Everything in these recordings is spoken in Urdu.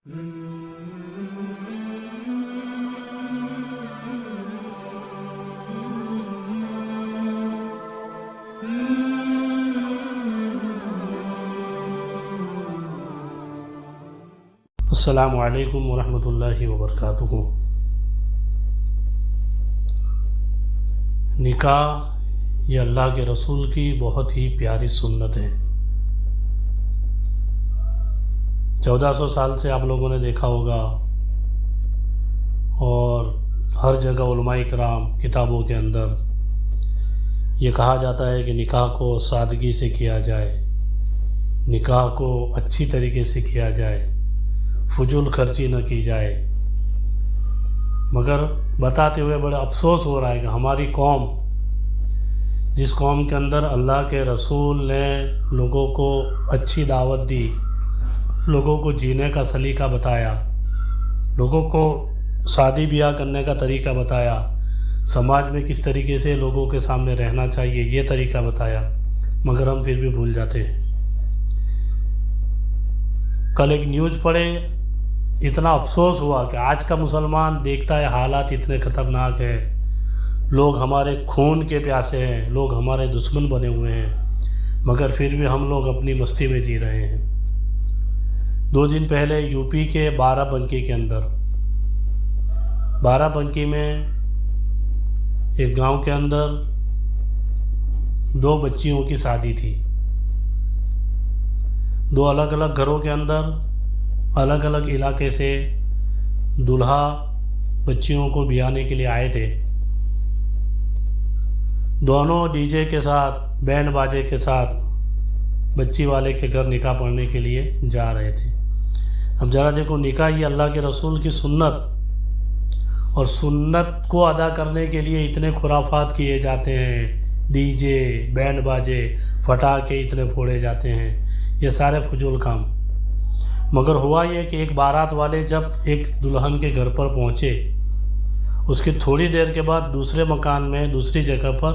السلام علیکم ورحمۃ اللہ وبرکاتہ۔ نکاح یہ اللہ کے رسول کی بہت ہی پیاری سنت ہے۔ 1400 سال سے آپ لوگوں نے دیکھا ہوگا، اور ہر جگہ علماء کرام کتابوں کے اندر یہ کہا جاتا ہے کہ نکاح کو سادگی سے کیا جائے، نکاح کو اچھی طریقے سے کیا جائے، فضول خرچی نہ کی جائے۔ مگر بتاتے ہوئے بڑا افسوس ہو رہا ہے کہ ہماری قوم، جس قوم کے اندر اللہ کے رسول نے لوگوں کو اچھی دعوت دی، لوگوں کو جینے کا سلیقہ بتایا، لوگوں کو شادی بیاہ کرنے کا طریقہ بتایا، سماج میں کس طریقے سے لوگوں کے سامنے رہنا چاہیے یہ طریقہ بتایا، مگر ہم پھر بھی بھول جاتے ہیں۔ کل ایک نیوز پڑھے، اتنا افسوس ہوا کہ آج کا مسلمان دیکھتا ہے حالات اتنے خطرناک ہیں، لوگ ہمارے خون کے پیاسے ہیں، لوگ ہمارے دشمن بنے ہوئے ہیں، مگر پھر بھی ہم لوگ اپنی مستی میں جی رہے ہیں۔ 2 دن پہلے یو پی کے بارہ بنکی کے اندر، بارہ بنکی میں ایک گاؤں کے اندر 2 بچیوں کی شادی تھی۔ 2 الگ الگ گھروں کے اندر الگ الگ علاقے سے دلہا بچیوں کو بیانے کے لیے آئے تھے۔ دونوں ڈی جے کے ساتھ، بینڈ باجے کے ساتھ بچی والے کے گھر نکاح پڑھنے کے لیے جا رہے تھے۔ اب ذرا دیکھو، نکاح یہ اللہ کے رسول کی سنت، اور سنت کو ادا کرنے کے لیے اتنے خرافات کیے جاتے ہیں، ڈی جے، بینڈ باجے، پٹاخے اتنے پھوڑے جاتے ہیں، یہ سارے فضول کام۔ مگر ہوا یہ کہ ایک بارات والے جب ایک دلہن کے گھر پر پہنچے، اس کی تھوڑی دیر کے بعد دوسرے مکان میں، دوسری جگہ پر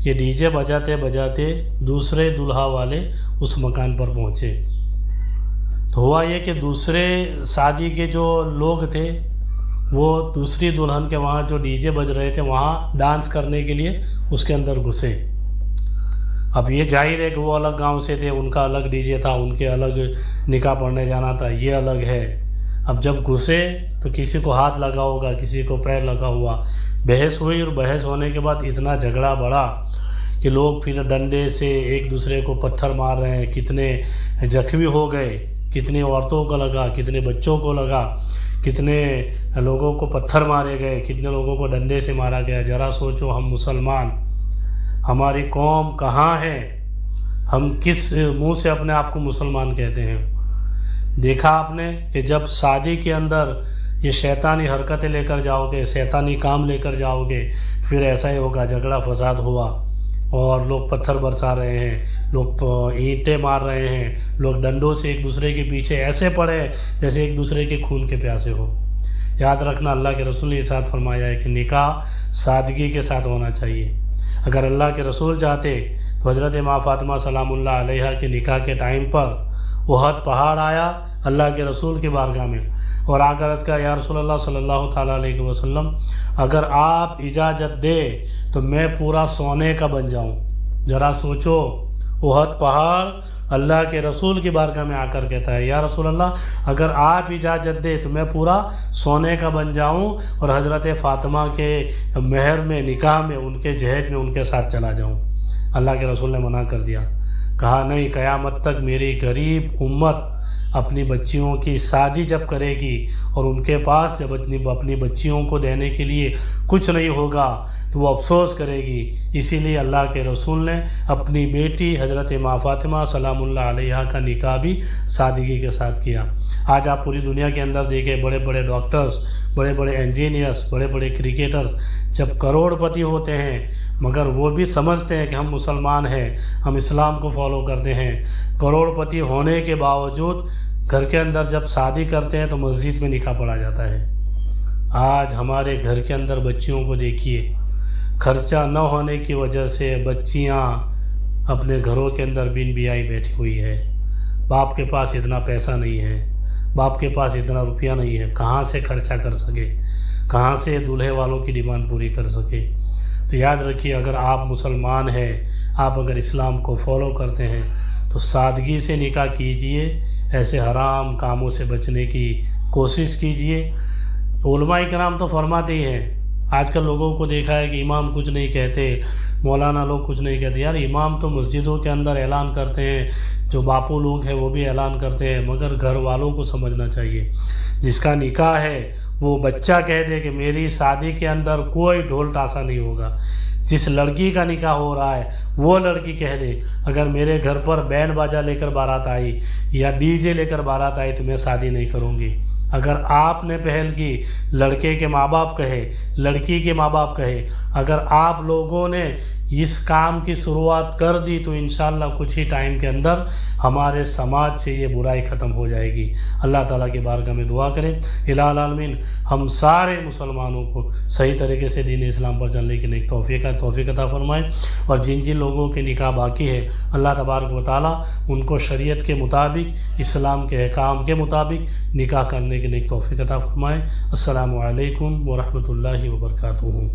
یہ ڈی جے بجاتے بجاتے دوسرے دلہا والے اس مکان پر پہنچے۔ تو ہوا یہ کہ دوسرے شادی کے جو لوگ تھے وہ دوسری دلہن کے وہاں جو ڈی جے بج رہے تھے وہاں ڈانس کرنے کے لیے اس کے اندر گھسے۔ اب یہ ظاہر ہے کہ وہ الگ گاؤں سے تھے، ان کا الگ ڈی جے تھا، ان کے الگ نکاح پڑھنے جانا تھا، یہ الگ ہے۔ اب جب گھسے تو کسی کو ہاتھ لگا ہوگا، کسی کو پیر لگا ہوا، بحث ہوئی، اور بحث ہونے کے بعد اتنا جھگڑا بڑھا کہ لوگ پھر ڈنڈے سے ایک دوسرے کو پتھر مار رہے ہیں، کتنے زخمی ہو گئے، کتنی عورتوں کو لگا، کتنے بچوں کو لگا، کتنے لوگوں کو پتھر مارے گئے، کتنے لوگوں کو ڈنڈے سے مارا گیا۔ ذرا سوچو، ہم مسلمان، ہماری قوم کہاں ہے؟ ہم کس منہ سے اپنے آپ کو مسلمان کہتے ہیں؟ دیکھا آپ نے کہ جب شادی کے اندر یہ شیطانی حرکتیں لے کر جاؤ گے، شیطانی کام لے کر جاؤ گے، پھر ایسا ہی ہوگا، جھگڑا فساد ہوا، اور لوگ پتھر برسا رہے ہیں، لوگ اینٹیں مار رہے ہیں، لوگ ڈنڈوں سے ایک دوسرے کے پیچھے ایسے پڑے جیسے ایک دوسرے کے خون کے پیاسے ہو۔ یاد رکھنا، اللہ کے رسول نے ارشاد فرمایا ہے کہ نکاح سادگی کے ساتھ ہونا چاہیے۔ اگر اللہ کے رسول چاہتے تو حضرت ماں فاطمہ سلام اللہ علیہا کے نکاح کے ٹائم پر احد پہاڑ آیا اللہ کے رسول کی بارگاہ میں، اور آ کر عرض کیا، یا رسول اللہ صلی اللہ تعالیٰ علیہ وسلم، اگر آپ اجازت دے تو میں پورا سونے کا بن جاؤں۔ ذرا سوچو، احد پہاڑ اللہ کے رسول کی بارگاہ میں آ کر کہتا ہے، یا رسول اللہ اگر آپ اجازت دے تو میں پورا سونے کا بن جاؤں، اور حضرت فاطمہ کے مہر میں، نکاح میں، ان کے جہیز میں ان کے ساتھ چلا جاؤں۔ اللہ کے رسول نے منع کر دیا، کہا نہیں، قیامت تک میری غریب امت اپنی بچیوں کی شادی جب کرے گی اور ان کے پاس جب اپنی بچیوں کو دینے کے لیے کچھ نہیں ہوگا تو وہ افسوس کرے گی۔ اسی لیے اللہ کے رسول نے اپنی بیٹی حضرت ماں فاطمہ سلام اللہ علیہا کا نکاح بھی سادگی کے ساتھ کیا۔ آج آپ پوری دنیا کے اندر دیکھیں، بڑے بڑے ڈاکٹرز، بڑے بڑے انجینئرز، بڑے بڑے کرکٹرز جب کروڑ پتی ہوتے ہیں، مگر وہ بھی سمجھتے ہیں کہ ہم مسلمان ہیں، ہم اسلام کو فالو کرتے ہیں، کروڑ پتی ہونے کے باوجود گھر کے اندر جب شادی کرتے ہیں تو مسجد میں نکاح پڑھا جاتا ہے۔ آج ہمارے گھر کے اندر بچیوں کو دیکھیے، خرچہ نہ ہونے کی وجہ سے بچیاں اپنے گھروں کے اندر بن بیائی بیٹھی ہوئی ہے، باپ کے پاس اتنا پیسہ نہیں ہے، باپ کے پاس اتنا روپیہ نہیں ہے، کہاں سے خرچہ کر سکے، کہاں سے دولہے والوں کی ڈیمانڈ پوری کر سکے۔ تو یاد رکھیے، اگر آپ مسلمان ہیں، آپ اگر اسلام کو فالو کرتے ہیں تو سادگی سے نکاح کیجئے، ایسے حرام کاموں سے بچنے کی کوشش کیجئے۔ علماء کرام تو فرماتے ہی ہیں، آج کل لوگوں کو دیکھا ہے کہ امام کچھ نہیں کہتے، مولانا لوگ کچھ نہیں کہتے۔ یار امام تو مسجدوں کے اندر اعلان کرتے ہیں، جو باپو لوگ ہیں وہ بھی اعلان کرتے ہیں، مگر گھر والوں کو سمجھنا چاہیے۔ جس کا نکاح ہے وہ بچہ کہہ دے کہ میری شادی کے اندر کوئی ڈھول تاشا نہیں ہوگا۔ جس لڑکی کا نکاح ہو رہا ہے وہ لڑکی کہہ دے اگر میرے گھر پر بینڈ باجا لے کر بارات آئی یا ڈی جے لے کر بارات آئی تو میں شادی نہیں کروں گی۔ اگر آپ نے پہل کی، لڑکے کے ماں باپ کہے، لڑکی کے ماں باپ کہے، اگر آپ لوگوں نے اس کام کی شروعات کر دی تو انشاءاللہ کچھ ہی ٹائم کے اندر ہمارے سماج سے یہ برائی ختم ہو جائے گی۔ اللہ تعالیٰ کی بارگاہ میں دعا کریں، الہ العالمین ہم سارے مسلمانوں کو صحیح طریقے سے دین اسلام پر چلنے کی نیک توفیق عطا فرمائیں، اور جن جن لوگوں کے نکاح باقی ہے اللہ تبارک و تعالیٰ ان کو شریعت کے مطابق، اسلام کے احکام کے مطابق نکاح کرنے کی نیک توفیق عطا فرمائیں۔ السلام علیکم ورحمۃ اللہ وبرکاتہ۔